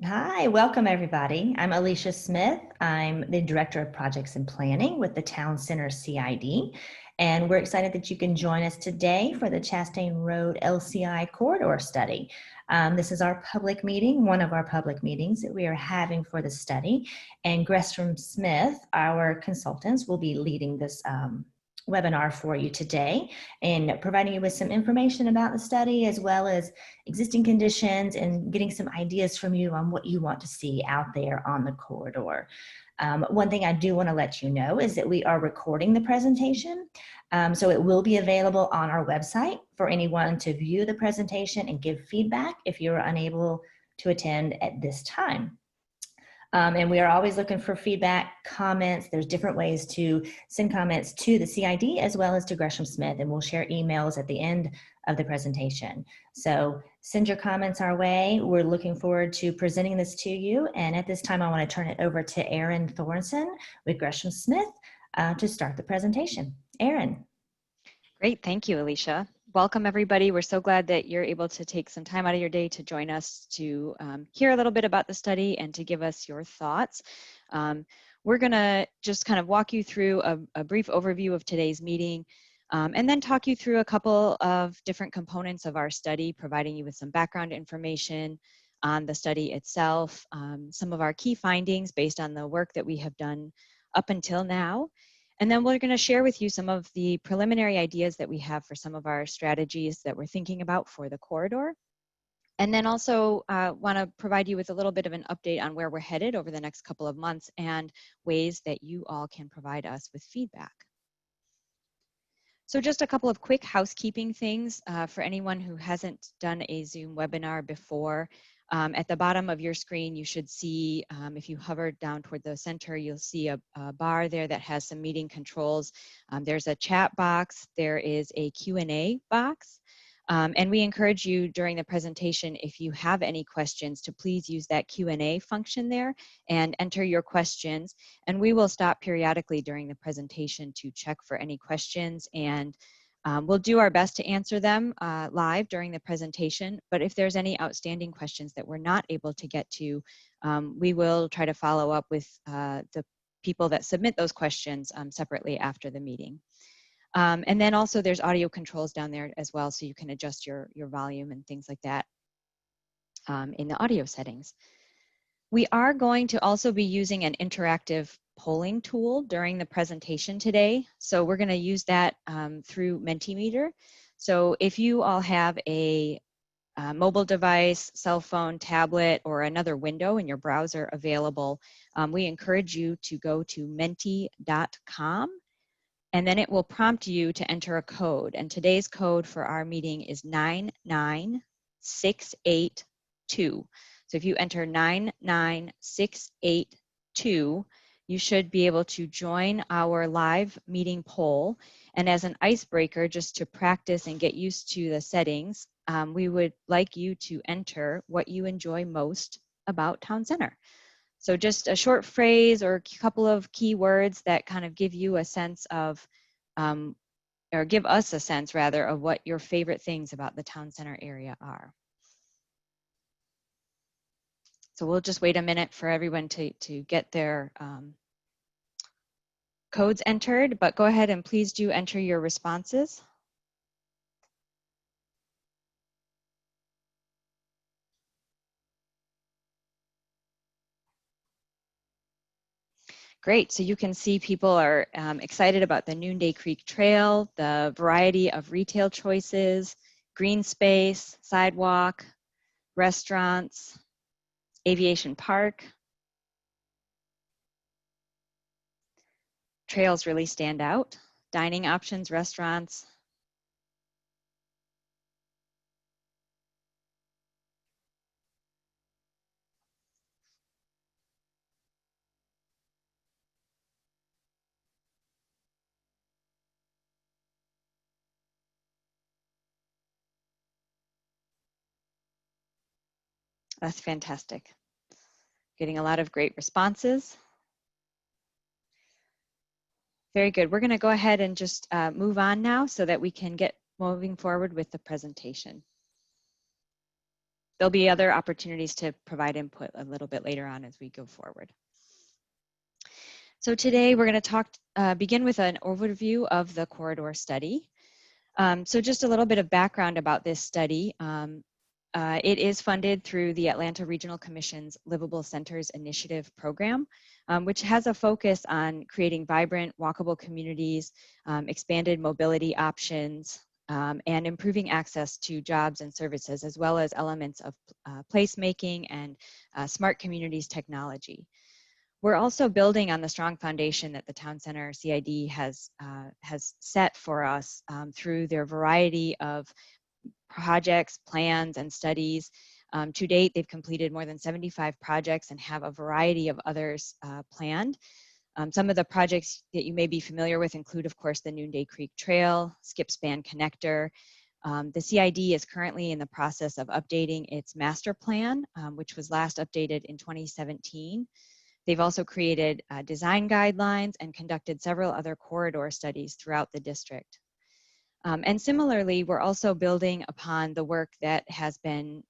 Hi, welcome everybody. I'm Alicia Smith. I'm the Director of Projects and Planning with the Town Center CID, and we're excited that you can join us today for the Chastain Road LCI Corridor Study. This is our public meeting, one of our public meetings that we are having for the study, and Gresham Smith, our consultants, will be leading this webinar for you today and providing you with some information about the study as well as existing conditions and getting some ideas from you on what you want to see out there on the corridor. One thing I do want to let you know is that we are recording the presentation. So it will be available on our website for anyone to view the presentation and give feedback if you're unable to attend at this time. And we are always looking for feedback, comments. There's different ways to send comments to the CID as well as to Gresham Smith, and we'll share emails at the end of the presentation. So send your comments our way. We're looking forward to presenting this to you. And at this time, I want to turn it over to Erin Thornton with Gresham Smith to start the presentation. Erin. Great, thank you, Alicia. Welcome, everybody. We're so glad that you're able to take some time out of your day to join us to hear a little bit about the study and to give us your thoughts. We're going to just kind of walk you through a brief overview of today's meeting and then talk you through a couple of different components of our study, providing you with some background information on the study itself, some of our key findings based on the work that we have done up until now. And then we're going to share with you some of the preliminary ideas that we have for some of our strategies that we're thinking about for the corridor. And then also want to provide you with a little bit of an update on where we're headed over the next couple of months and ways that you all can provide us with feedback. So just a couple of quick housekeeping things for anyone who hasn't done a Zoom webinar before. At the bottom of your screen, you should see, if you hover down toward the center, you'll see a bar there that has some meeting controls. There's a chat box, there is a Q&A box, and we encourage you during the presentation, if you have any questions, to please use that Q&A function there and enter your questions. And we will stop periodically during the presentation to check for any questions, and we'll do our best to answer them live during the presentation, but if there's any outstanding questions that we're not able to get to, we will try to follow up with the people that submit those questions separately after the meeting. And then also there's audio controls down there as well, so you can adjust your volume and things like that in the audio settings. We are going to also be using an interactive polling tool during the presentation today. So we're going to use that through Mentimeter. So if you all have a mobile device, cell phone, tablet, or another window in your browser available, we encourage you to go to menti.com, and then it will prompt you to enter a code. And today's code for our meeting is 99682. So if you enter 99682, you should be able to join our live meeting poll. And as an icebreaker, just to practice and get used to the settings, we would like you to enter what you enjoy most about Town Center. So just a short phrase or a couple of key words that kind of give you a sense of, or give us a sense rather, of what your favorite things about the Town Center area are. So we'll just wait a minute for everyone to get their codes entered, but go ahead and please do enter your responses. Great, so you can see people are excited about the Noonday Creek Trail, the variety of retail choices, green space, sidewalk, restaurants, aviation park. Trails really stand out. Dining options, restaurants. That's fantastic. Getting a lot of great responses. Very good. We're going to go ahead and just move on now so that we can get moving forward with the presentation. there'll be other opportunities to provide input a little bit later on as we go forward. So today we're going to begin with an overview of the corridor study. So just a little bit of background about this study. It is funded through the Atlanta Regional Commission's Livable Centers Initiative program, which has a focus on creating vibrant, walkable communities, expanded mobility options, and improving access to jobs and services, as well as elements of placemaking and smart communities technology. We're also building on the strong foundation that the Town Center CID has set for us through their variety of projects, plans, and studies. To date, they've completed more than 75 projects and have a variety of others planned. Some of the projects that you may be familiar with include, of course, the Noonday Creek Trail, Skip Span Connector. The CID is currently in the process of updating its master plan, which was last updated in 2017. They've also created design guidelines and conducted several other corridor studies throughout the district. And similarly, we're also building upon the work that has been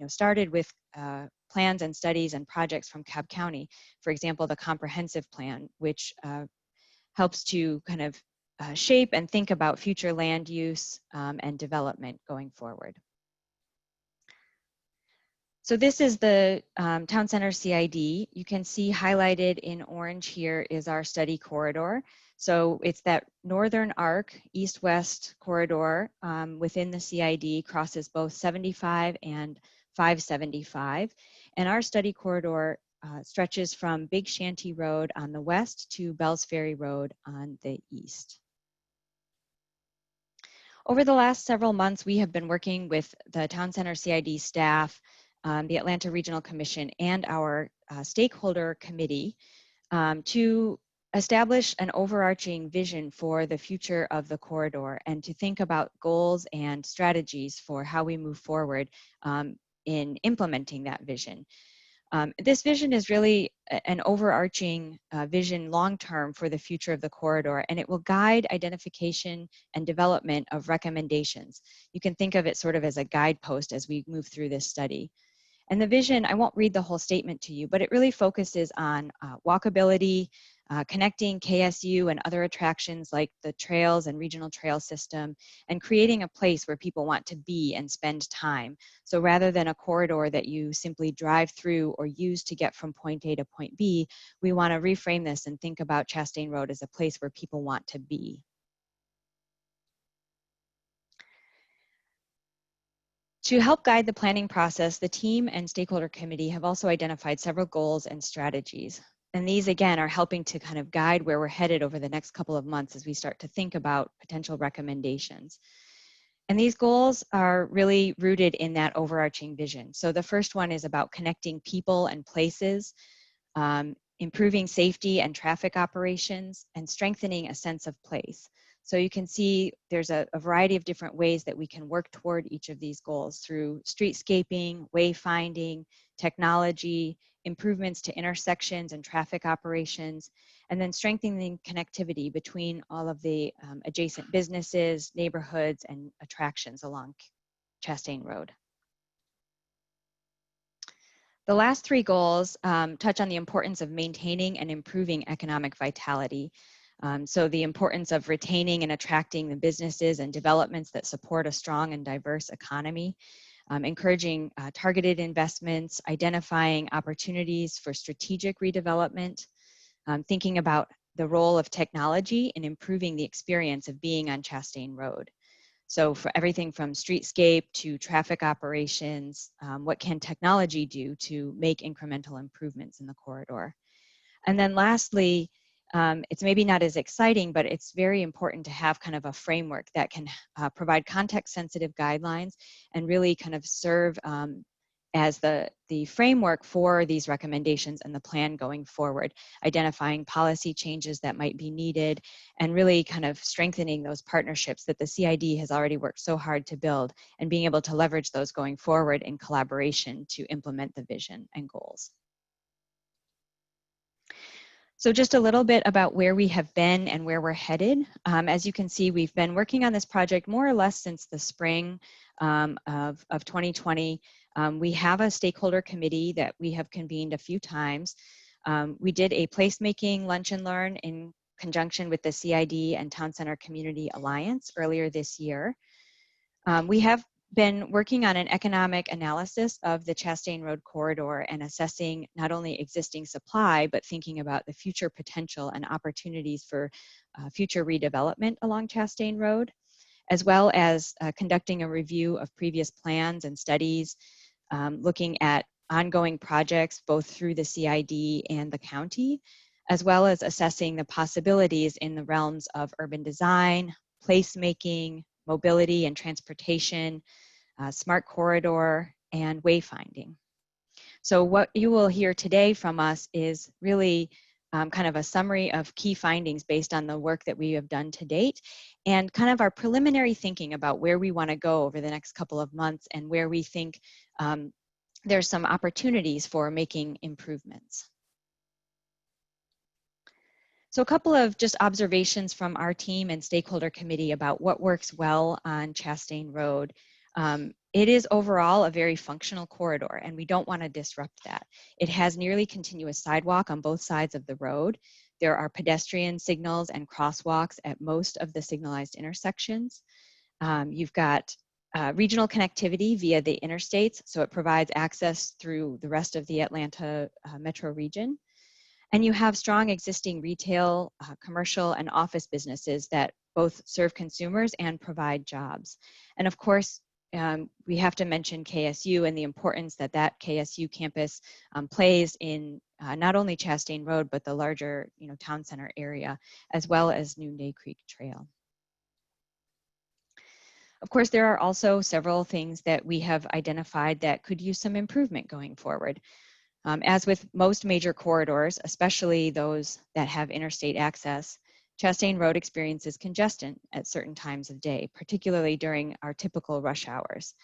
started with plans and studies and projects from Cobb County. For example, the comprehensive plan, which helps to kind of shape and think about future land use and development going forward. So this is the Town Center CID. You can see highlighted in orange here is our study corridor. So it's that northern arc, east-west corridor within the CID, crosses both 75 and 575. And our study corridor stretches from Big Shanty Road on the west to Bells Ferry Road on the east. Over the last several months, we have been working with the Town Center CID staff, the Atlanta Regional Commission, and our stakeholder committee to establish an overarching vision for the future of the corridor and to think about goals and strategies for how we move forward in implementing that vision. This vision is really an overarching vision long-term for the future of the corridor, and it will guide identification and development of recommendations. You can think of it sort of as a guidepost as we move through this study. And the vision, I won't read the whole statement to you, but it really focuses on walkability, connecting KSU and other attractions like the trails and regional trail system, and creating a place where people want to be and spend time. So rather than a corridor that you simply drive through or use to get from point A to point B, we want to reframe this and think about Chastain Road as a place where people want to be. To help guide the planning process, the team and stakeholder committee have also identified several goals and strategies. And these, again, are helping to kind of guide where we're headed over the next couple of months as we start to think about potential recommendations. And these goals are really rooted in that overarching vision. So the first one is about connecting people and places, improving safety and traffic operations, and strengthening a sense of place. So you can see there's a variety of different ways that we can work toward each of these goals through streetscaping, wayfinding, technology, improvements to intersections and traffic operations, and then strengthening connectivity between all of the adjacent businesses, neighborhoods, and attractions along Chastain Road. The last three goals touch on the importance of maintaining and improving economic vitality. So the importance of retaining and attracting the businesses and developments that support a strong and diverse economy, encouraging targeted investments, identifying opportunities for strategic redevelopment, thinking about the role of technology in improving the experience of being on Chastain Road. So for everything from streetscape to traffic operations, what can technology do to make incremental improvements in the corridor? And then lastly, it's maybe not as exciting, but it's very important to have kind of a framework that can provide context-sensitive guidelines and really kind of serve as the framework for these recommendations and the plan going forward, identifying policy changes that might be needed, and really kind of strengthening those partnerships that the CID has already worked so hard to build, and being able to leverage those going forward in collaboration to implement the vision and goals. So just a little bit about where we have been and where we're headed. As you can see, we've been working on this project more or less since the spring of 2020. We have a stakeholder committee that we have convened a few times. We did a placemaking lunch and learn in conjunction with the CID and Town Center Community Alliance earlier this year. We have been working on an economic analysis of the Chastain Road corridor and assessing not only existing supply, but thinking about the future potential and opportunities for future redevelopment along Chastain Road, as well as conducting a review of previous plans and studies, looking at ongoing projects both through the CID and the county, as well as assessing the possibilities in the realms of urban design, placemaking, mobility and transportation, smart corridor, and wayfinding. So what you will hear today from us is really kind of a summary of key findings based on the work that we have done to date, and kind of our preliminary thinking about where we want to go over the next couple of months and where we think there's some opportunities for making improvements. So a couple of just observations from our team and stakeholder committee about what works well on Chastain Road. It is overall a very functional corridor, and we don't want to disrupt that. It has nearly continuous sidewalk on both sides of the road. There are pedestrian signals and crosswalks at most of the signalized intersections. You've got regional connectivity via the interstates, so it provides access through the rest of the Atlanta metro region. And you have strong existing retail, commercial, and office businesses that both serve consumers and provide jobs. And of course, we have to mention KSU and the importance that that KSU campus plays in not only Chastain Road, but the larger town center area, as well as Noonday Creek Trail. Of course, there are also several things that we have identified that could use some improvement going forward. As with most major corridors, especially those that have interstate access, Chastain Road experiences congestion at certain times of day, particularly during our typical rush hours.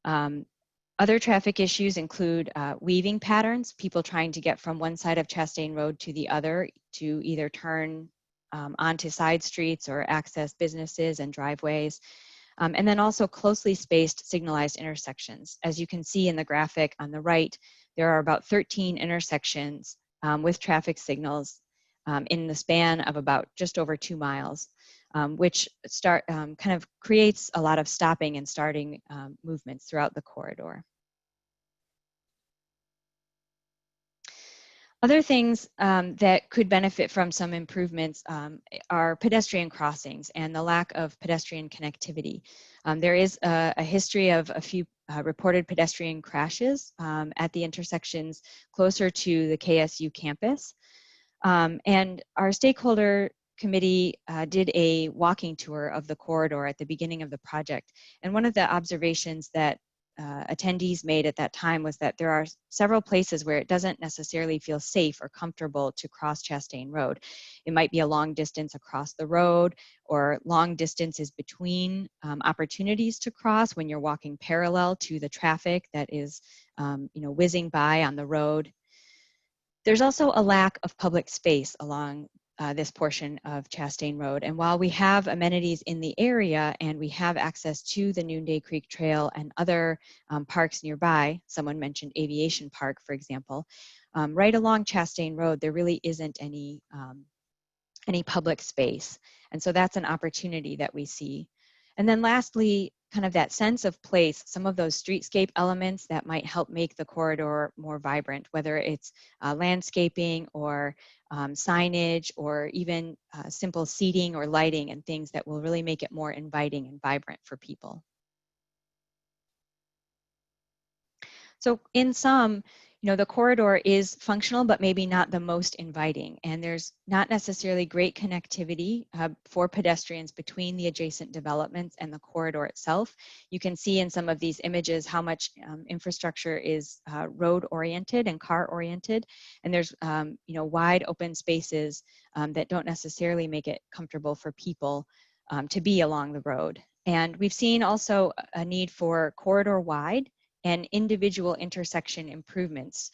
Other traffic issues include weaving patterns, people trying to get from one side of Chastain Road to the other to either turn onto side streets or access businesses and driveways. And then also closely spaced signalized intersections. As you can see in the graphic on the right, there are about 13 intersections with traffic signals in the span of about just over 2 miles, which kind of creates a lot of stopping and starting movements throughout the corridor. Other things that could benefit from some improvements are pedestrian crossings and the lack of pedestrian connectivity. There is a history of a few reported pedestrian crashes at the intersections closer to the KSU campus. And our stakeholder committee did a walking tour of the corridor at the beginning of the project. And one of the observations that attendees made at that time was that there are several places where it doesn't necessarily feel safe or comfortable to cross Chastain Road. It might be a long distance across the road or long distances between opportunities to cross when you're walking parallel to the traffic that is whizzing by on the road. There's also a lack of public space along this portion of Chastain Road. And while we have amenities in the area and we have access to the Noonday Creek Trail and other parks nearby, someone mentioned Aviation Park, for example, right along Chastain Road, there really isn't any public space. And so that's an opportunity that we see. And then lastly, kind of that sense of place, some of those streetscape elements that might help make the corridor more vibrant, whether it's landscaping or signage or even simple seating or lighting and things that will really make it more inviting and vibrant for people. So in sum, the corridor is functional, but maybe not the most inviting. And there's not necessarily great connectivity for pedestrians between the adjacent developments and the corridor itself. You can see in some of these images how much infrastructure is road-oriented and car-oriented. And there's wide open spaces that don't necessarily make it comfortable for people to be along the road. And we've seen also a need for corridor-wide and individual intersection improvements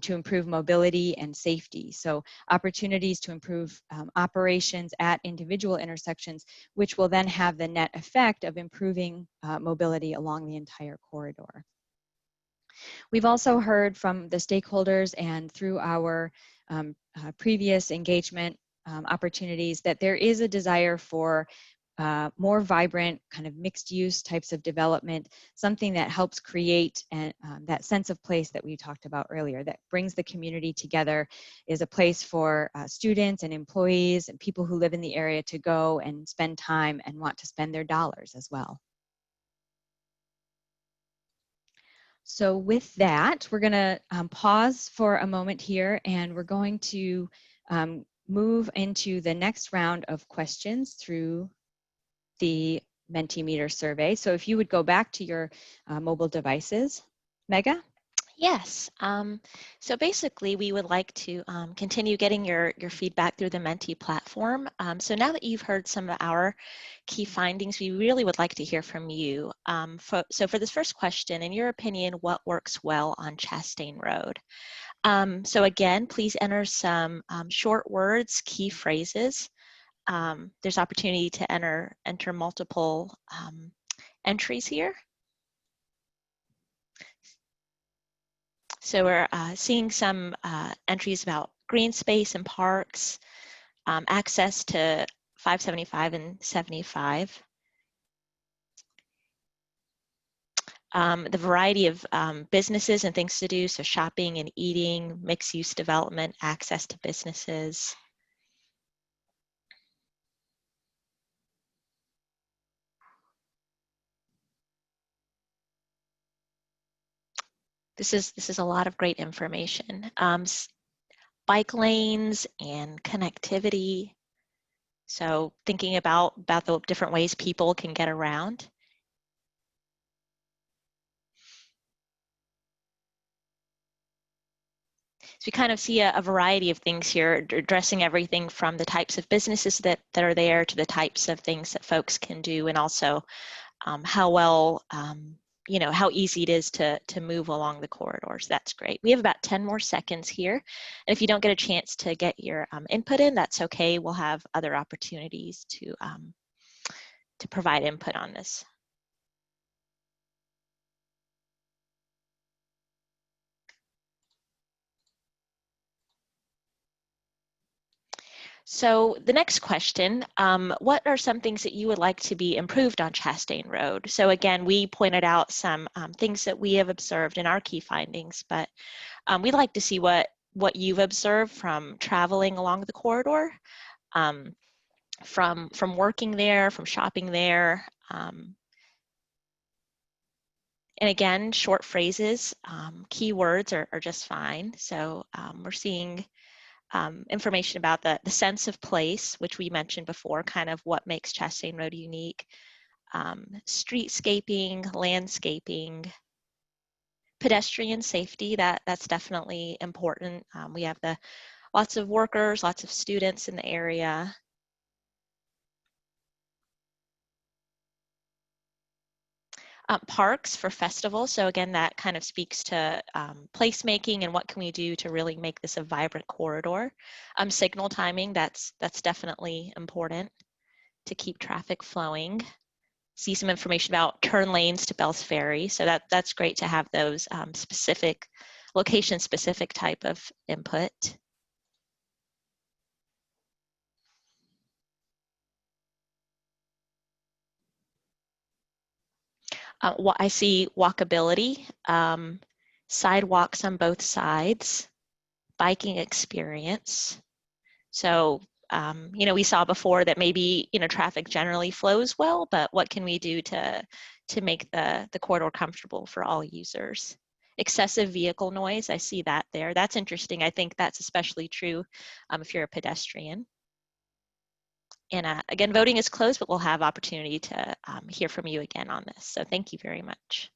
to improve mobility and safety. So opportunities to improve operations at individual intersections, which will then have the net effect of improving mobility along the entire corridor. We've also heard from the stakeholders and through our previous engagement opportunities that there is a desire for more vibrant kind of mixed use types of development, something that helps create that sense of place that we talked about earlier, that brings the community together, is a place for students and employees and people who live in the area to go and spend time and want to spend their dollars as well. So with that, we're going to pause for a moment here, and we're going to move into the next round of questions through the Mentimeter survey. So if you would go back to your mobile devices. Mega? Yes. So basically, we would like to continue getting your feedback through the Menti platform. So now that you've heard some of our key findings, we really would like to hear from you. So for this first question, in your opinion, what works well on Chastain Road? So again, please enter some short words, key phrases. There's opportunity to enter multiple entries here. So we're seeing some entries about green space and parks, access to 575 and 75, the variety of businesses and things to do, so shopping and eating, mixed-use development, access to businesses. This is a lot of great information. Bike lanes and connectivity. So thinking about the different ways people can get around. So we kind of see a variety of things here, addressing everything from the types of businesses that are there to the types of things that folks can do, and also how well, how easy it is to move along the corridors. That's great. We have about 10 more seconds here. And if you don't get a chance to get your input in, that's okay. We'll have other opportunities to provide input on this. So the next question, what are some things that you would like to be improved on Chastain Road? So again, we pointed out some things that we have observed in our key findings, but we'd like to see what you've observed from traveling along the corridor, from working there, from shopping there. And again, short phrases, keywords are just fine. So we're seeing information about the sense of place, which we mentioned before, kind of what makes Chastain Road unique, streetscaping, landscaping, pedestrian safety, that's definitely important. We have lots of workers, lots of students in the area. Parks for festivals. So again, that kind of speaks to placemaking and what can we do to really make this a vibrant corridor. Signal timing, that's definitely important to keep traffic flowing. See some information about turn lanes to Bells Ferry. So that's great to have those specific, location-specific type of input. I see walkability, sidewalks on both sides, biking experience. So, we saw before that maybe, traffic generally flows well, but what can we do to make the corridor comfortable for all users? Excessive vehicle noise, I see that there. That's interesting. I think that's especially true if you're a pedestrian. And again, voting is closed, but we'll have opportunity to hear from you again on this. So thank you very much.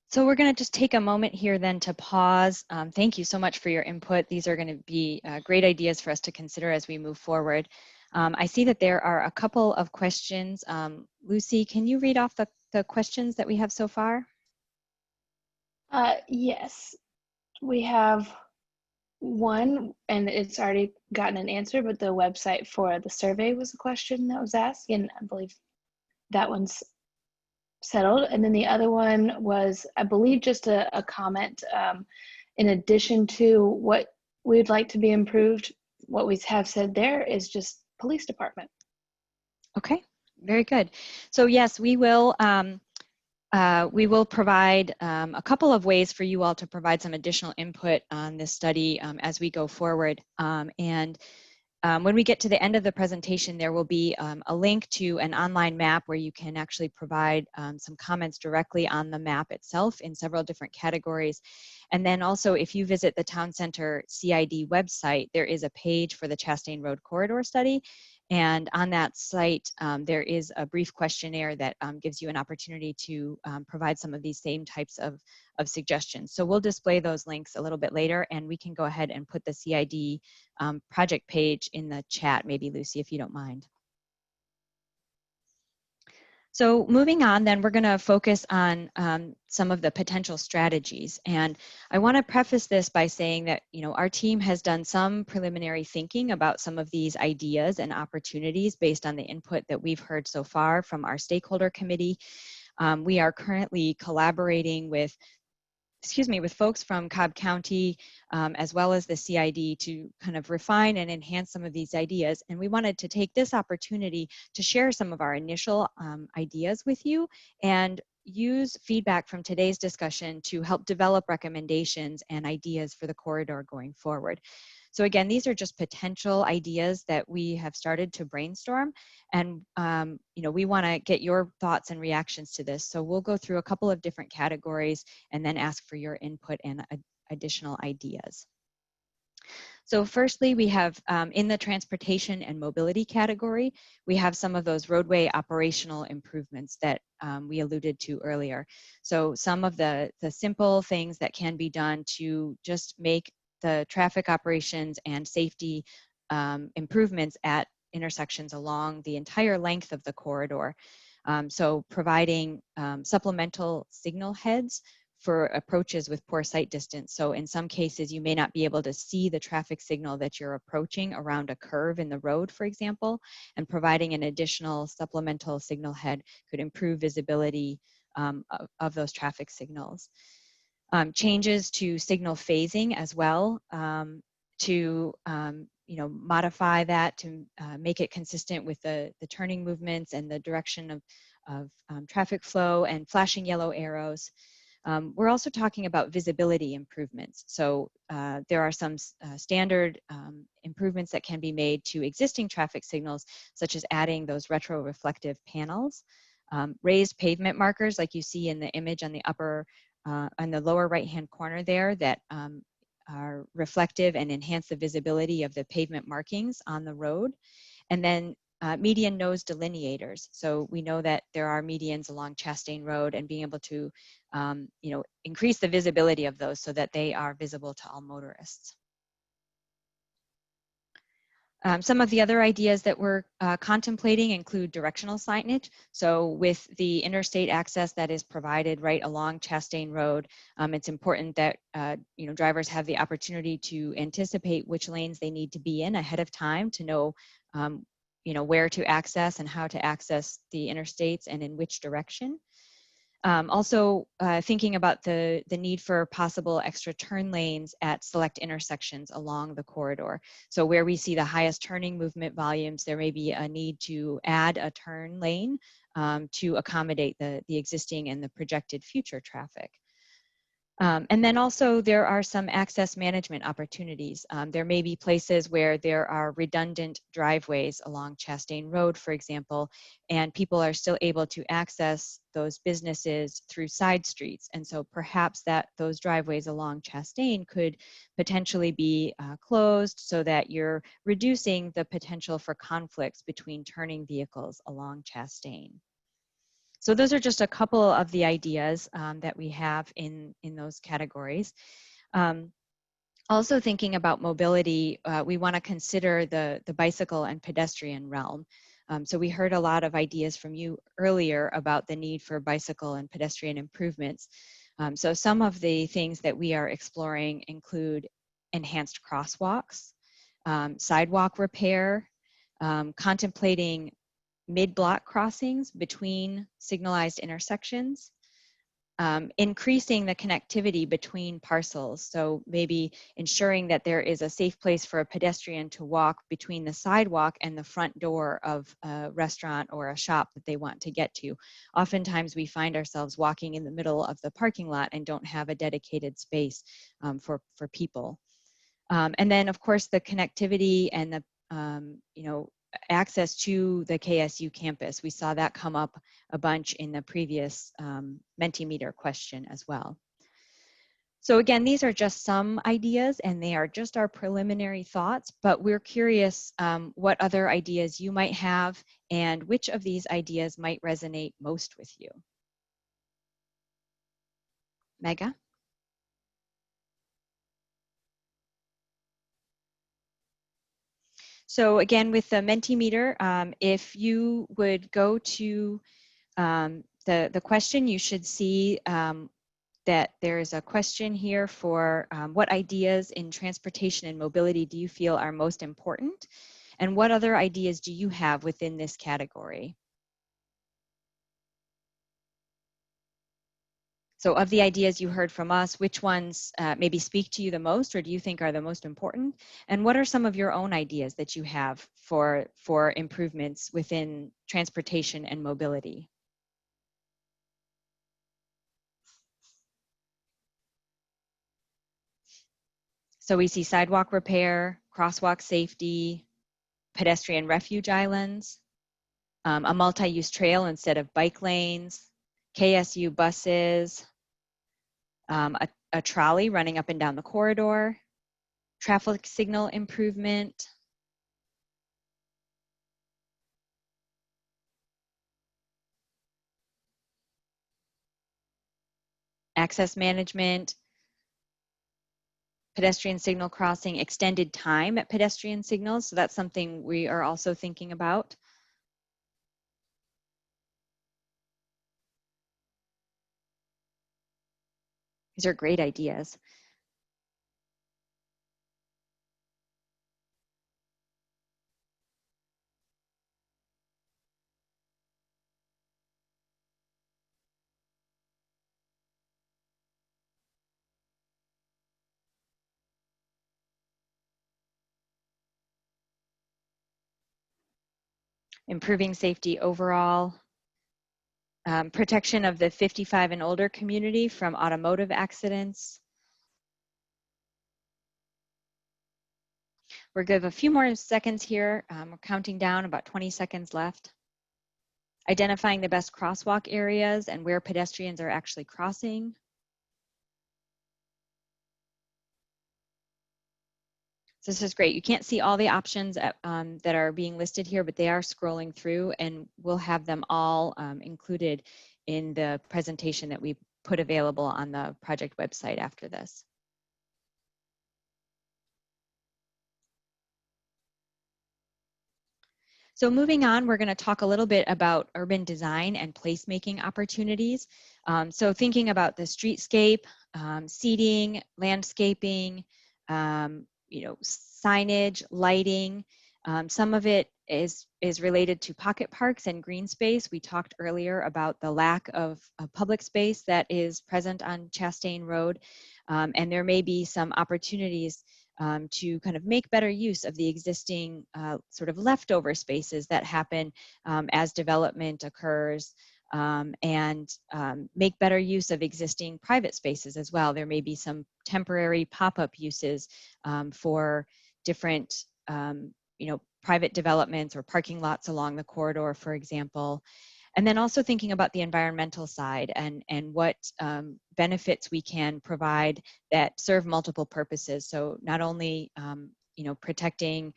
So we're going to just take a moment here then to pause. Thank you so much for your input. These are going to be great ideas for us to consider as we move forward. I see that there are a couple of questions. Lucy, can you read off the questions that we have so far? Yes. We have one, and it's already gotten an answer, but the website for the survey was a question that was asked, and I believe that one's settled. And then the other one was, I believe, just a comment in addition to what we'd like to be improved. What we have said there is just police department. Okay, very good. So yes, we will provide a couple of ways for you all to provide some additional input on this study as we go forward. When we get to the end of the presentation, there will be a link to an online map where you can actually provide some comments directly on the map itself in several different categories. And then also, if you visit the Town Center CID website, there is a page for the Chastain Road Corridor Study. And on that site, there is a brief questionnaire that gives you an opportunity to provide some of these same types of suggestions. So we'll display those links a little bit later, and we can go ahead and put the CID project page in the chat, maybe Lucy, if you don't mind. So moving on, then we're going to focus on some of the potential strategies. And I want to preface this by saying that, you know, our team has done some preliminary thinking about some of these ideas and opportunities based on the input that we've heard so far from our stakeholder committee. We are currently collaborating with folks from Cobb County, as well as the CID, to kind of refine and enhance some of these ideas. And we wanted to take this opportunity to share some of our initial ideas with you and use feedback from today's discussion to help develop recommendations and ideas for the corridor going forward. So again, these are just potential ideas that we have started to brainstorm, and you know, we want to get your thoughts and reactions to this. So we'll go through a couple of different categories and then ask for your input and additional ideas. So firstly, we have in the transportation and mobility category, we have some of those roadway operational improvements that we alluded to earlier. So some of the simple things that can be done to just make the traffic operations and safety improvements at intersections along the entire length of the corridor. So providing supplemental signal heads for approaches with poor sight distance. So in some cases, you may not be able to see the traffic signal that you're approaching around a curve in the road, for example, and providing an additional supplemental signal head could improve visibility of those traffic signals. Changes to signal phasing as well to you know, modify that to make it consistent with the turning movements and the direction of traffic flow, and flashing yellow arrows. We're also talking about visibility improvements. So there are some standard improvements that can be made to existing traffic signals, such as adding those retroreflective panels, raised pavement markers like you see in the image on the upper on the lower right-hand corner there, that are reflective and enhance the visibility of the pavement markings on the road. And then median nose delineators. So we know that there are medians along Chastain Road, and being able to you know, increase the visibility of those so that they are visible to all motorists. Some of the other ideas that we're contemplating include directional signage. So with the interstate access that is provided right along Chastain Road, it's important that you know, drivers have the opportunity to anticipate which lanes they need to be in ahead of time to know you know, where to access and how to access the interstates and in which direction. Also thinking about the need for possible extra turn lanes at select intersections along the corridor. So where we see the highest turning movement volumes, there may be a need to add a turn lane to accommodate the existing and the projected future traffic. And then also there are some access management opportunities. There may be places where there are redundant driveways along Chastain Road, for example, and people are still able to access those businesses through side streets. And so perhaps those driveways along Chastain could potentially be closed so that you're reducing the potential for conflicts between turning vehicles along Chastain. So those are just a couple of the ideas that we have in those categories. Also thinking about mobility, we want to consider the bicycle and pedestrian realm. So we heard a lot of ideas from you earlier about the need for bicycle and pedestrian improvements. So some of the things that we are exploring include enhanced crosswalks, sidewalk repair, contemplating mid-block crossings between signalized intersections, increasing the connectivity between parcels. So maybe ensuring that there is a safe place for a pedestrian to walk between the sidewalk and the front door of a restaurant or a shop that they want to get to. Oftentimes we find ourselves walking in the middle of the parking lot and don't have a dedicated space for people. And then of course the connectivity and the, access to the KSU campus. We saw that come up a bunch in the previous Mentimeter question as well. So again, these are just some ideas and they are just our preliminary thoughts, but we're curious what other ideas you might have and which of these ideas might resonate most with you. Mega? So again, with the Mentimeter, if you would go to the question, you should see that there is a question here for what ideas in transportation and mobility do you feel are most important? And what other ideas do you have within this category? So of the ideas you heard from us, which ones maybe speak to you the most or do you think are the most important? And what are some of your own ideas that you have for improvements within transportation and mobility? So we see sidewalk repair, crosswalk safety, pedestrian refuge islands, a multi-use trail instead of bike lanes, KSU buses, a trolley running up and down the corridor, traffic signal improvement, access management, pedestrian signal crossing, extended time at pedestrian signals. So that's something we are also thinking about. These are great ideas. Improving safety overall, protection of the 55 and older community from automotive accidents. We'll give a few more seconds here. We're counting down, about 20 seconds left. Identifying the best crosswalk areas and where pedestrians are actually crossing. So this is great. You can't see all the options that are being listed here, but they are scrolling through and we'll have them all included in the presentation that we put available on the project website after this. So moving on, we're going to talk a little bit about urban design and placemaking opportunities. So thinking about the streetscape, seating, landscaping, signage, lighting. Some of it is related to pocket parks and green space. We talked earlier about the lack of public space that is present on Chastain Road, and there may be some opportunities to kind of make better use of the existing sort of leftover spaces that happen as development occurs, and make better use of existing private spaces as well. There may be some temporary pop-up uses for different private developments or parking lots along the corridor, for example. And then also thinking about the environmental side and what benefits we can provide that serve multiple purposes. So not only protecting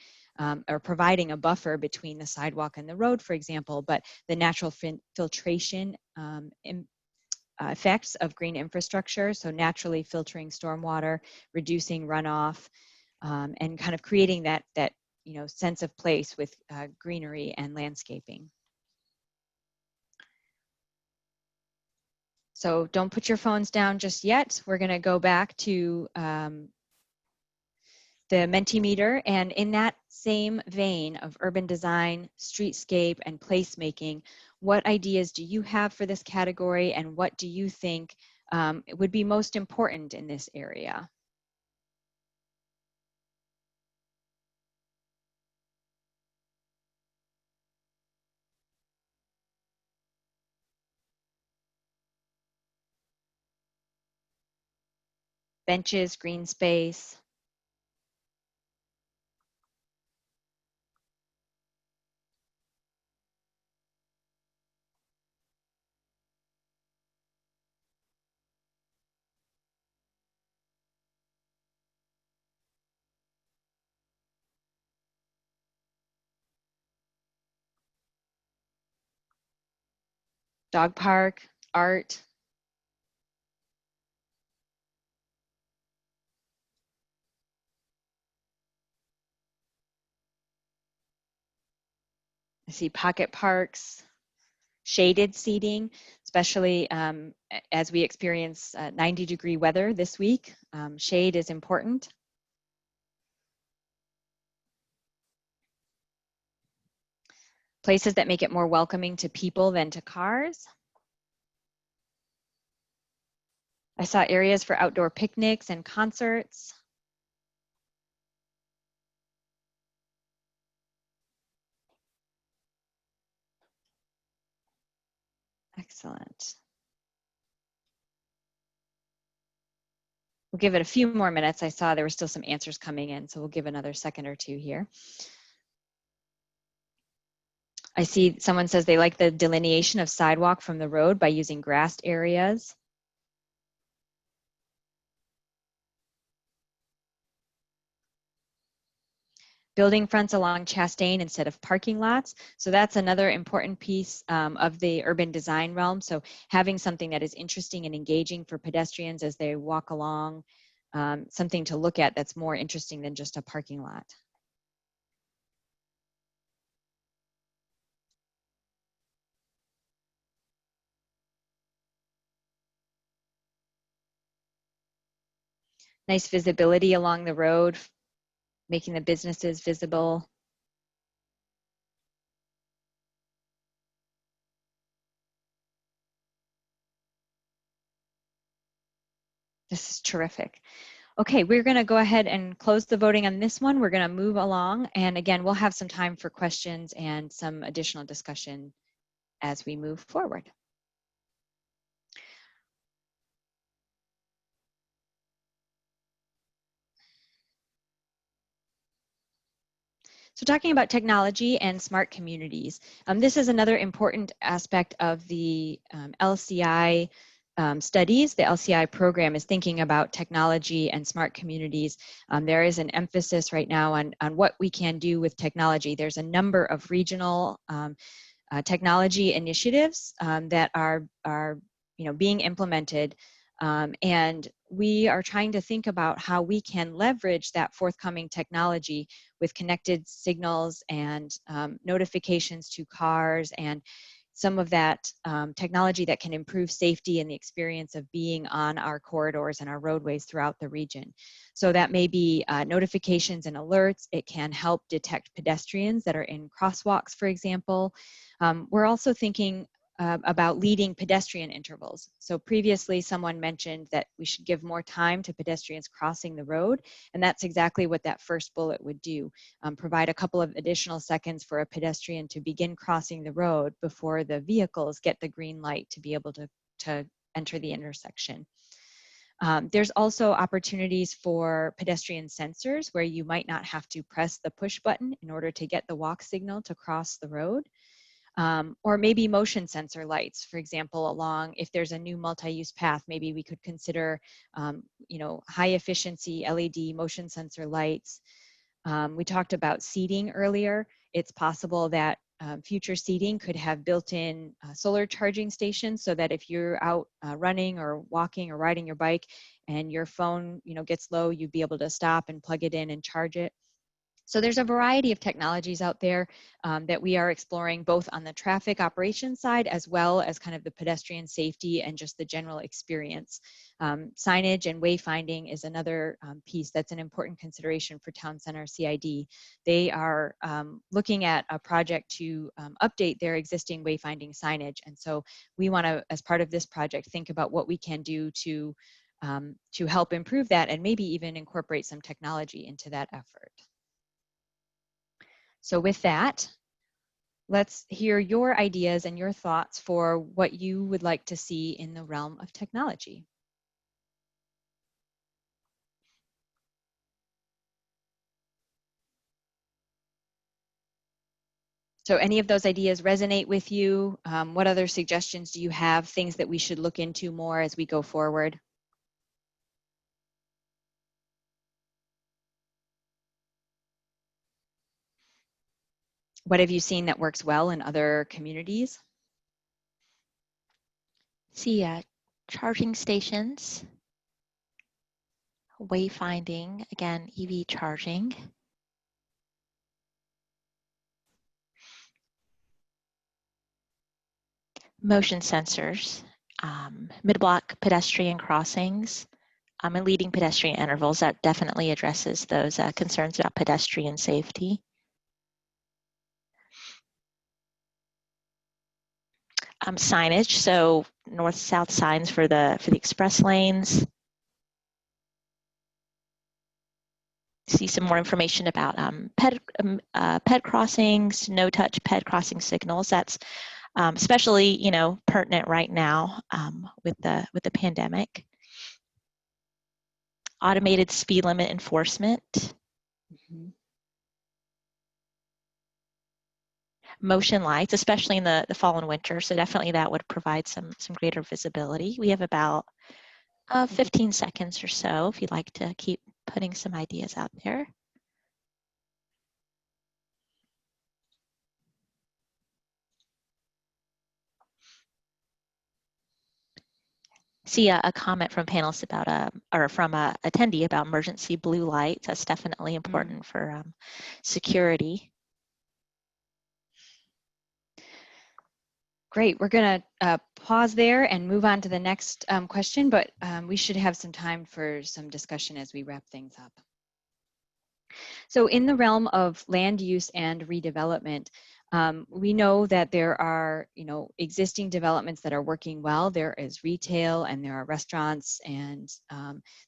or providing a buffer between the sidewalk and the road, for example, but the natural filtration effects of green infrastructure. So naturally filtering stormwater, reducing runoff, and kind of creating that sense of place with greenery and landscaping. So don't put your phones down just yet. We're going to go back to the Mentimeter, and in that same vein of urban design, streetscape, and placemaking, what ideas do you have for this category, and what do you think would be most important in this area? Benches, green space. Dog park, art. I see pocket parks, shaded seating, especially as we experience 90-degree weather this week. Shade is important. Places that make it more welcoming to people than to cars. I saw areas for outdoor picnics and concerts. Excellent. We'll give it a few more minutes. I saw there were still some answers coming in, so we'll give another second or two here. I see someone says they like the delineation of sidewalk from the road by using grassed areas. Building fronts along Chastain instead of parking lots. So that's another important piece of the urban design realm. So having something that is interesting and engaging for pedestrians as they walk along, something to look at that's more interesting than just a parking lot. Nice visibility along the road, making the businesses visible. This is terrific. Okay, we're going to go ahead and close the voting on this one. We're going to move along. And again, we'll have some time for questions and some additional discussion as we move forward. So talking about technology and smart communities, this is another important aspect of the LCI studies. The LCI program is thinking about technology and smart communities. There is an emphasis right now on what we can do with technology. There's a number of regional technology initiatives that are being implemented. And we are trying to think about how we can leverage that forthcoming technology with connected signals and notifications to cars and some of that technology that can improve safety and the experience of being on our corridors and our roadways throughout the region. So that may be notifications and alerts. It can help detect pedestrians that are in crosswalks, for example. We're also thinking about leading pedestrian intervals. So previously someone mentioned that we should give more time to pedestrians crossing the road, and that's exactly what that first bullet would do. Provide a couple of additional seconds for a pedestrian to begin crossing the road before the vehicles get the green light to be able to enter the intersection. There's also opportunities for pedestrian sensors where you might not have to press the push button in order to get the walk signal to cross the road. Or maybe motion sensor lights, for example, along, if there's a new multi-use path, maybe we could consider, high efficiency LED motion sensor lights. We talked about seating earlier. It's possible that future seating could have built-in solar charging stations so that if you're out running or walking or riding your bike and your phone, gets low, you'd be able to stop and plug it in and charge it. So there's a variety of technologies out there that we are exploring, both on the traffic operations side as well as kind of the pedestrian safety and just the general experience. Signage and wayfinding is another piece that's an important consideration for Town Center CID. They are looking at a project to update their existing wayfinding signage. And so we want to, as part of this project, think about what we can do to help improve that and maybe even incorporate some technology into that effort. So with that, let's hear your ideas and your thoughts for what you would like to see in the realm of technology. So any of those ideas resonate with you? What other suggestions do you have, things that we should look into more as we go forward? What have you seen that works well in other communities? See, charging stations, wayfinding, again, EV charging. Motion sensors, mid-block pedestrian crossings, and leading pedestrian intervals. That definitely addresses those concerns about pedestrian safety. Signage, so north-south signs for the express lanes. See some more information about ped crossings, no-touch ped crossing signals. That's especially, pertinent right now with the pandemic. Automated speed limit enforcement. Mm-hmm. Motion lights, especially in the fall and winter. So definitely that would provide some greater visibility. We have about 15 seconds or so if you'd like to keep putting some ideas out there. See a comment from panelists about, or from a attendee about emergency blue lights. That's definitely important for security. Great, we're gonna pause there and move on to the next question, but we should have some time for some discussion as we wrap things up. So in the realm of land use and redevelopment, we know that there are, existing developments that are working well. There is retail and there are restaurants, and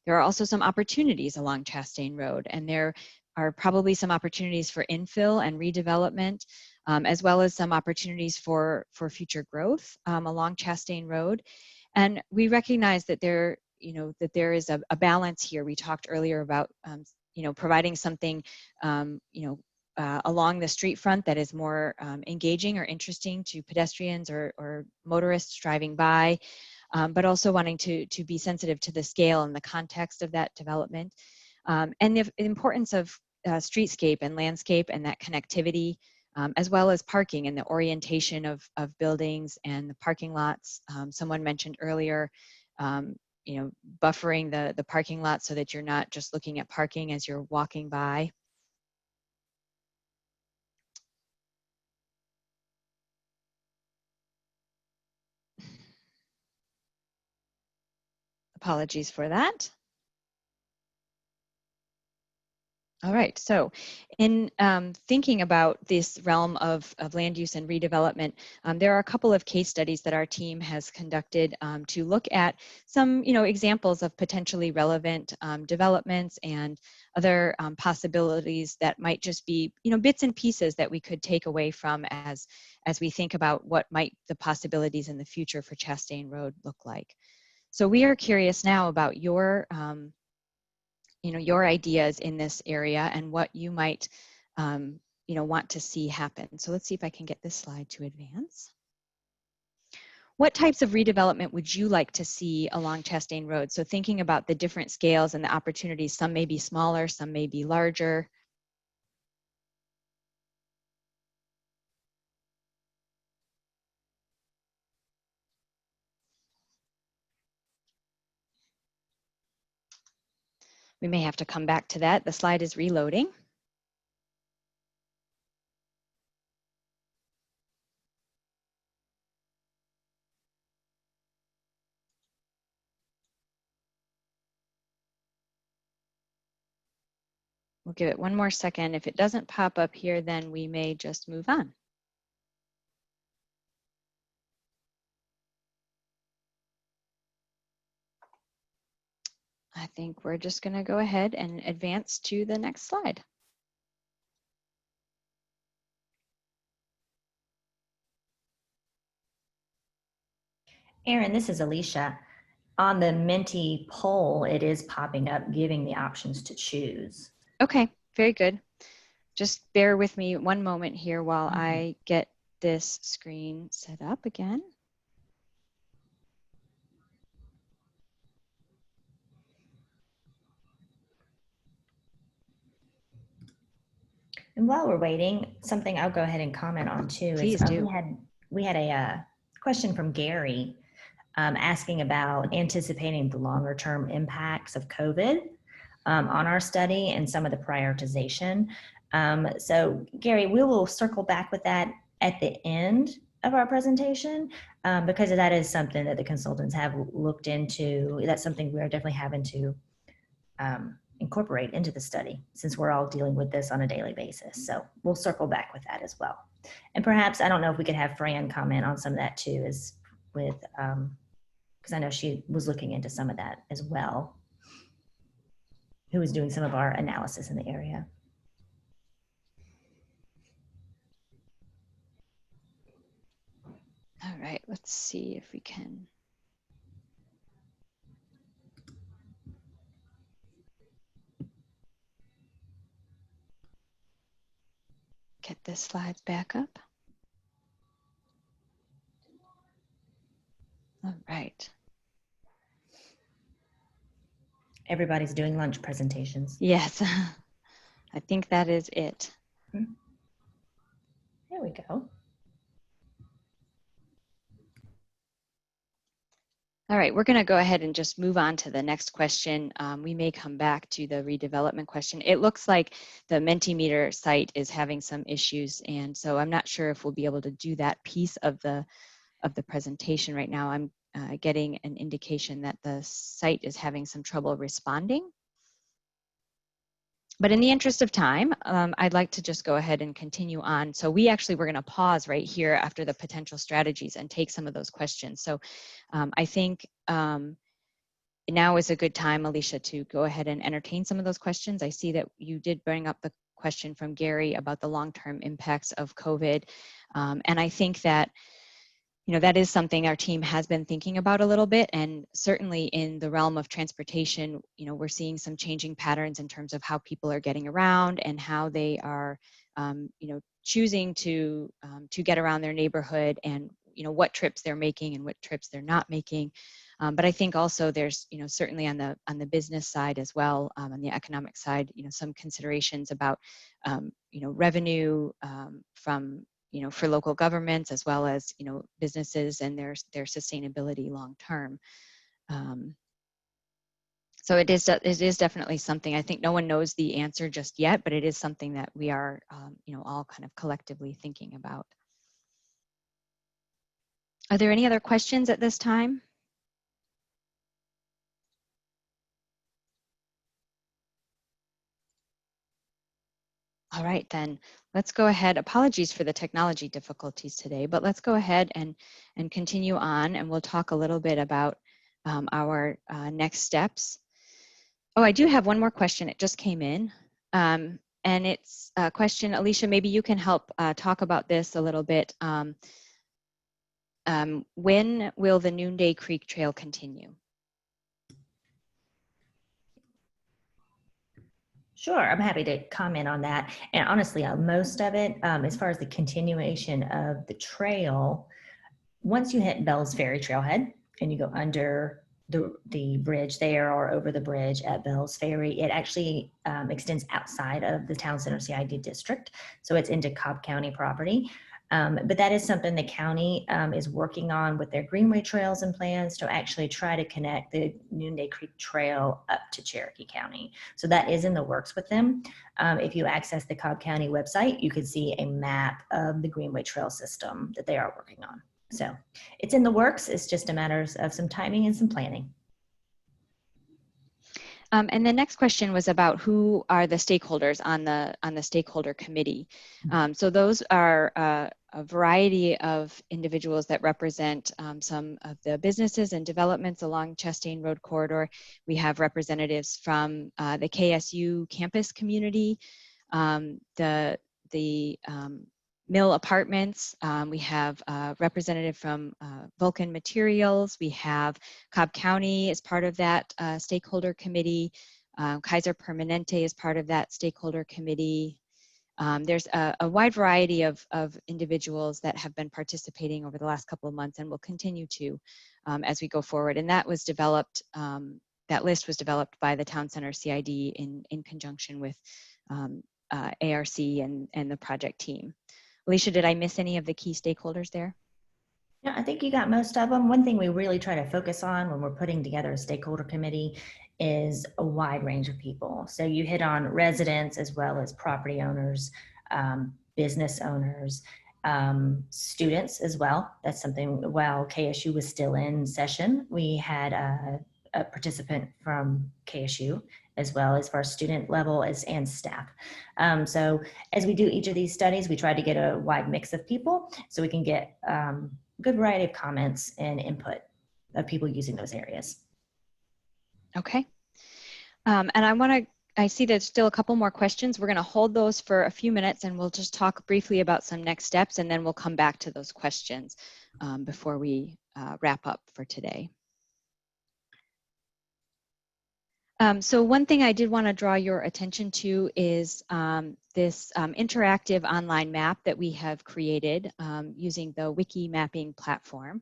there are also some opportunities along Chastain Road, and there are probably some opportunities for infill and redevelopment, as well as some opportunities for future growth along Chastain Road. And we recognize that there is a balance here. We talked earlier about providing something along the street front that is more engaging or interesting to pedestrians or motorists driving by, but also wanting to be sensitive to the scale and the context of that development, and the importance of streetscape and landscape and that connectivity, as well as parking and the orientation of buildings and the parking lots. Someone mentioned earlier, buffering the parking lot so that you're not just looking at parking as you're walking by. Apologies for that. All right, so in thinking about this realm of land use and redevelopment, there are a couple of case studies that our team has conducted to look at some, examples of potentially relevant developments and other possibilities that might just be, bits and pieces that we could take away from as we think about what might the possibilities in the future for Chastain Road look like. So we are curious now about your your ideas in this area and what you might, want to see happen. So let's see if I can get this slide to advance. What types of redevelopment would you like to see along Chastain Road? So thinking about the different scales and the opportunities, some may be smaller, some may be larger. We may have to come back to that. The slide is reloading. We'll give it one more second. If it doesn't pop up here, then we may just move on. I think we're just going to go ahead and advance to the next slide. Erin, this is Alicia. On the Menti poll, it is popping up, giving the options to choose. Okay, very good. Just bear with me one moment here while I get this screen set up again. And while we're waiting, something I'll go ahead and comment on too. Please is do. we had a question from Gary asking about anticipating the longer term impacts of COVID on our study and some of the prioritization. So Gary, we will circle back with that at the end of our presentation because that is something that the consultants have looked into. That's something we are definitely having to incorporate into the study since we're all dealing with this on a daily basis. So we'll circle back with that as well. And perhaps, I don't know if we could have Fran comment on some of that too, is with, because I know she was looking into some of that as well, who was doing some of our analysis in the area. All right, let's see if we can. Get the slides back up. All right. Everybody's doing lunch presentations. Yes, I think that is it. There we go. All right, we're going to go ahead and just move on to the next question. We may come back to the redevelopment question. It looks like the Mentimeter site is having some issues, and so I'm not sure if we'll be able to do that piece of the presentation right now. I'm getting an indication that the site is having some trouble responding. But in the interest of time, I'd like to just go ahead and continue on. So we actually were going to pause right here after the potential strategies and take some of those questions. So I think now is a good time, Alicia, to go ahead and entertain some of those questions. I see that you did bring up the question from Gary about the long-term impacts of COVID. And I think that that is something our team has been thinking about a little bit, and certainly in the realm of transportation, we're seeing some changing patterns in terms of how people are getting around and how they are, choosing to get around their neighborhood, and what trips they're making and what trips they're not making. But I think also there's, certainly on the business side as well, on the economic side, some considerations about, revenue from for local governments as well as, businesses and their sustainability long term. So it is definitely something. I think no one knows the answer just yet, but it is something that we are, all kind of collectively thinking about. Are there any other questions at this time? All right, then let's go ahead. Apologies for the technology difficulties today, but let's go ahead and continue on, and we'll talk a little bit about our next steps. Oh, I do have one more question. It just came in, and it's a question, Alicia, maybe you can help talk about this a little bit. When will the Noonday Creek Trail continue? Sure, I'm happy to comment on that. And honestly, most of it, as far as the continuation of the trail, once you hit Bell's Ferry Trailhead and you go under the bridge there or over the bridge at Bell's Ferry, it actually extends outside of the Town Center CID district. So it's into Cobb County property. But that is something the county is working on with their Greenway trails and plans to actually try to connect the Noonday Creek Trail up to Cherokee County. So that is in the works with them. If you access the Cobb County website, you can see a map of the Greenway Trail system that they are working on. So it's in the works. It's just a matter of some timing and some planning. And the next question was about who are the stakeholders on the stakeholder committee. So those are a variety of individuals that represent some of the businesses and developments along Chastain Road corridor. We have representatives from the KSU campus community, the Mill Apartments. We have a representative from Vulcan Materials. We have Cobb County as part of that stakeholder committee. Kaiser Permanente is part of that stakeholder committee. There's a wide variety of individuals that have been participating over the last couple of months and will continue to as we go forward. And that was developed, that list was developed by the Town Center CID in conjunction with ARC and the project team. Alicia, did I miss any of the key stakeholders there? Yeah, I think you got most of them. One thing we really try to focus on when we're putting together a stakeholder committee is a wide range of people. So you hit on residents as well as property owners, business owners, students as well. That's something, while KSU was still in session, we had a participant from KSU as well as for our student level and staff. So as we do each of these studies, we try to get a wide mix of people so we can get a good variety of comments and input of people using those areas. Okay. And I see there's still a couple more questions. We're going to hold those for a few minutes and we'll just talk briefly about some next steps, and then we'll come back to those questions before we wrap up for today. So one thing I did want to draw your attention to is this interactive online map that we have created using the Wiki mapping platform.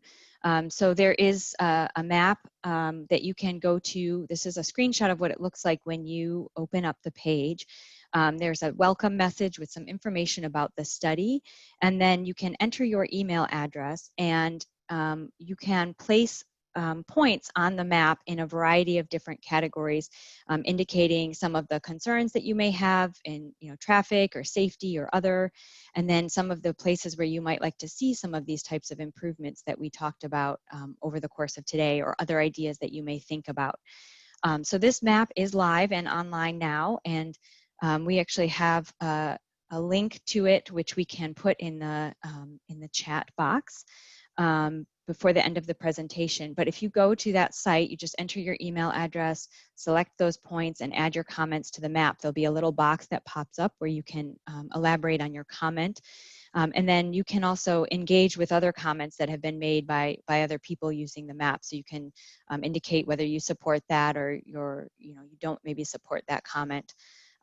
So there is a map that you can go to. This is a screenshot of what it looks like when you open up the page. There's a welcome message with some information about the study, and then you can enter your email address, and you can place points on the map in a variety of different categories, indicating some of the concerns that you may have in traffic or safety or other, and then some of the places where you might like to see some of these types of improvements that we talked about over the course of today, or other ideas that you may think about. So this map is live and online now, and we actually have a link to it which we can put in the chat box before the end of the presentation. But if you go to that site, you just enter your email address, select those points, and add your comments to the map. There'll be a little box that pops up where you can elaborate on your comment. And then you can also engage with other comments that have been made by other people using the map. So you can indicate whether you support that or you don't maybe support that comment,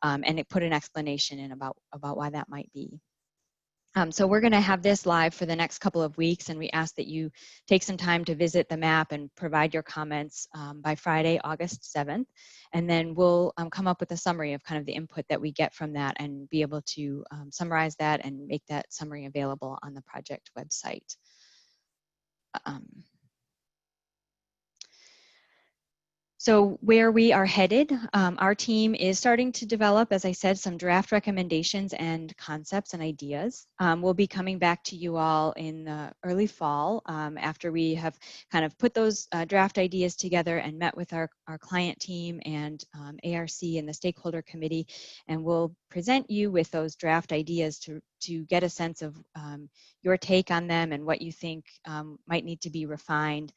and put an explanation in about why that might be. So we're going to have this live for the next couple of weeks, and we ask that you take some time to visit the map and provide your comments by Friday, August 7th. And then we'll come up with a summary of kind of the input that we get from that and be able to summarize that and make that summary available on the project website. So where we are headed, our team is starting to develop, as I said, some draft recommendations and concepts and ideas. We'll be coming back to you all in the early fall after we have kind of put those draft ideas together and met with our client team and ARC and the stakeholder committee, and we'll present you with those draft ideas to get a sense of your take on them and what you think might need to be refined.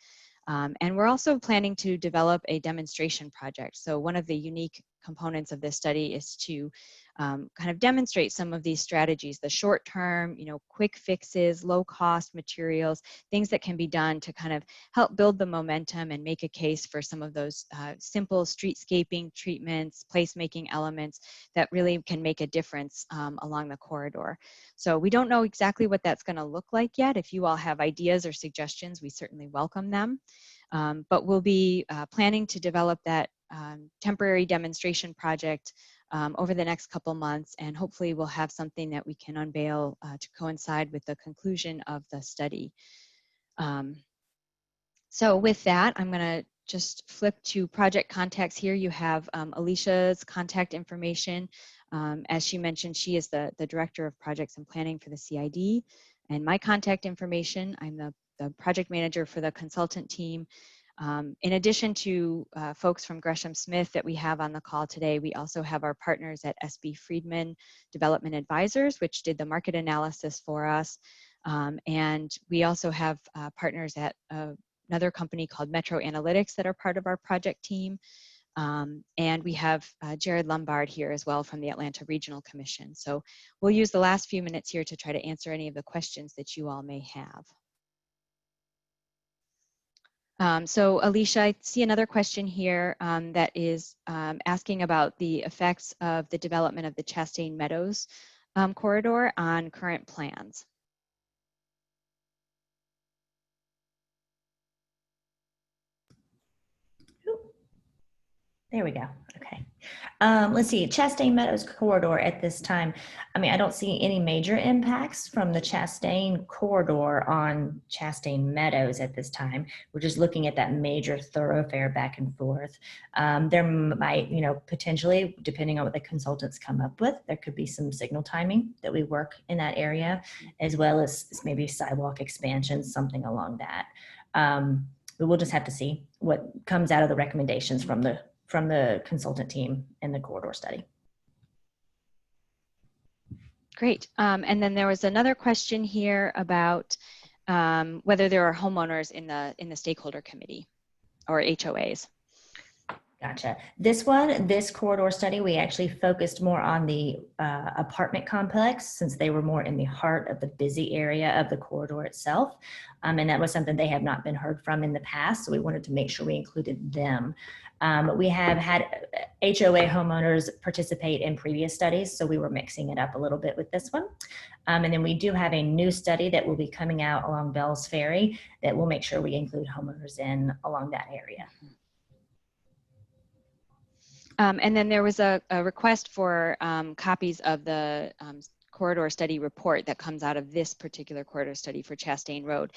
And we're also planning to develop a demonstration project. So one of the unique components of this study is to kind of demonstrate some of these strategies, the short-term, quick fixes, low-cost materials, things that can be done to kind of help build the momentum and make a case for some of those simple streetscaping treatments, placemaking elements that really can make a difference along the corridor. So we don't know exactly what that's going to look like yet. If you all have ideas or suggestions, we certainly welcome them. But we'll be planning to develop that temporary demonstration project over the next couple months, and hopefully we'll have something that we can unveil to coincide with the conclusion of the study. So with that, I'm going to just flip to project contacts here. You have Alicia's contact information. As she mentioned, she is the Director of Projects and Planning for the CID, and my contact information, I'm the project manager for the consultant team. In addition to folks from Gresham Smith that we have on the call today, we also have our partners at SB Friedman Development Advisors, which did the market analysis for us. And we also have partners at another company called Metro Analytics that are part of our project team. And we have Jared Lombard here as well from the Atlanta Regional Commission. So we'll use the last few minutes here to try to answer any of the questions that you all may have. So Alicia, I see another question here that is asking about the effects of the development of the Chastain Meadows corridor on current plans. There we go. Okay. Let's see, Chastain Meadows corridor at this time. I mean, I don't see any major impacts from the Chastain corridor on Chastain Meadows at this time. We're just looking at that major thoroughfare back and forth. There might, potentially, depending on what the consultants come up with, there could be some signal timing that we work in that area, as well as maybe sidewalk expansion, something along that. But we'll just have to see what comes out of the recommendations from the consultant team in the corridor study. Great. And then there was another question here about whether there are homeowners in the stakeholder committee or HOAs. Gotcha. This corridor study, we actually focused more on the apartment complex, since they were more in the heart of the busy area of the corridor itself. And that was something they have not been heard from in the past, so we wanted to make sure we included them. We have had HOA homeowners participate in previous studies, so we were mixing it up a little bit with this one. And then we do have a new study that will be coming out along Bell's Ferry that will make sure we include homeowners in along that area. And then there was a request for copies of the corridor study report that comes out of this particular corridor study for Chastain Road.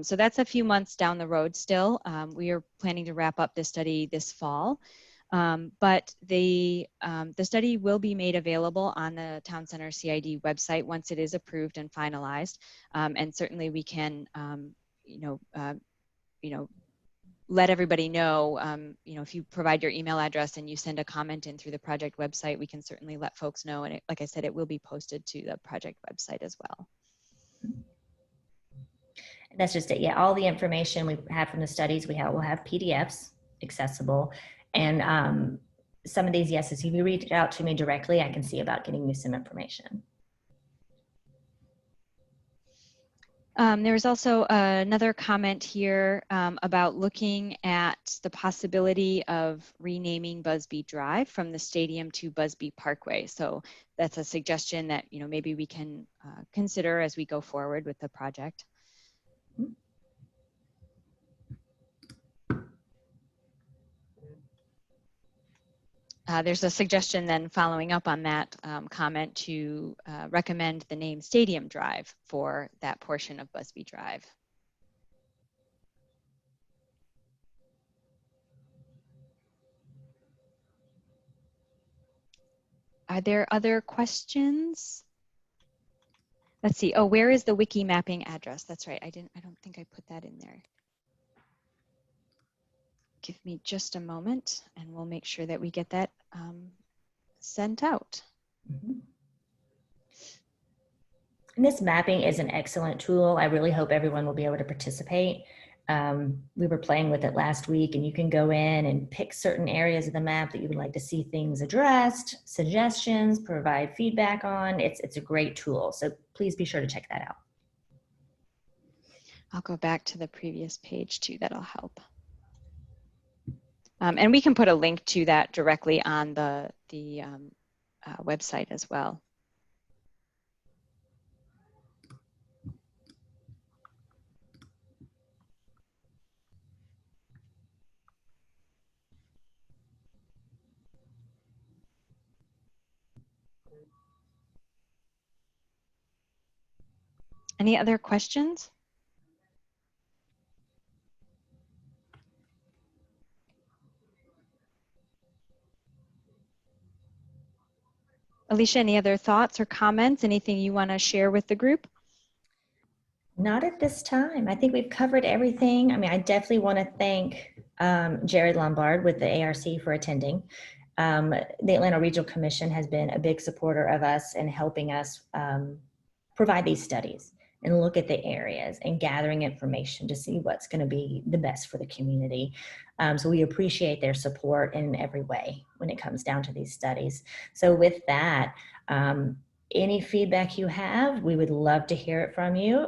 So that's a few months down the road still. We are planning to wrap up this study this fall. But the study will be made available on the Town Center CID website once it is approved and finalized. And certainly we can, let everybody know, if you provide your email address and you send a comment in through the project website, we can certainly let folks know. And like I said, it will be posted to the project website as well. And that's just it. Yeah, all the information we have from the studies, we'll have PDFs accessible. And some of these, yes, if you reach out to me directly, I can see about getting you some information. There's also another comment here about looking at the possibility of renaming Busby Drive from the stadium to Busby Parkway. So that's a suggestion that maybe we can consider as we go forward with the project. There's a suggestion then following up on that comment to recommend the name Stadium Drive for that portion of Busby Drive. Are there other questions? Let's see. Oh, where is the wiki mapping address? That's right. I don't think I put that in there. Give me just a moment and we'll make sure that we get that sent out. Mm-hmm. And this mapping is an excellent tool. I really hope everyone will be able to participate. We were playing with it last week, and you can go in and pick certain areas of the map that you would like to see things addressed, suggestions, provide feedback on. It's a great tool. So please be sure to check that out. I'll go back to the previous page too. That'll help. And we can put a link to that directly on the website as well. Any other questions? Alicia, any other thoughts or comments? Anything you want to share with the group? Not at this time. I think we've covered everything. I mean, I definitely want to thank Jared Lombard with the ARC for attending. The Atlanta Regional Commission has been a big supporter of us in helping us provide these studies and look at the areas and gathering information to see what's going to be the best for the community. So we appreciate their support in every way when it comes down to these studies. So with that, any feedback you have, we would love to hear it from you.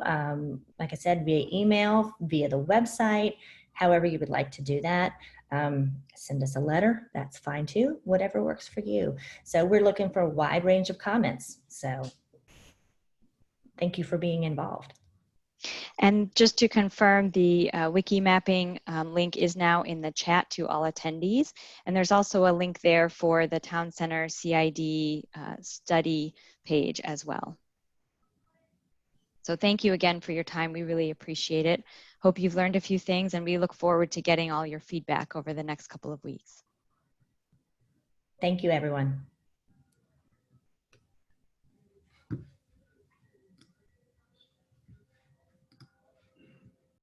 Like I said, via email, via the website, however you would like to do that. Send us a letter, that's fine too, whatever works for you. So we're looking for a wide range of comments. So thank you for being involved. And just to confirm, the wiki mapping link is now in the chat to all attendees. And there's also a link there for the Town Center CID study page as well. So thank you again for your time. We really appreciate it. Hope you've learned a few things, and we look forward to getting all your feedback over the next couple of weeks. Thank you, everyone.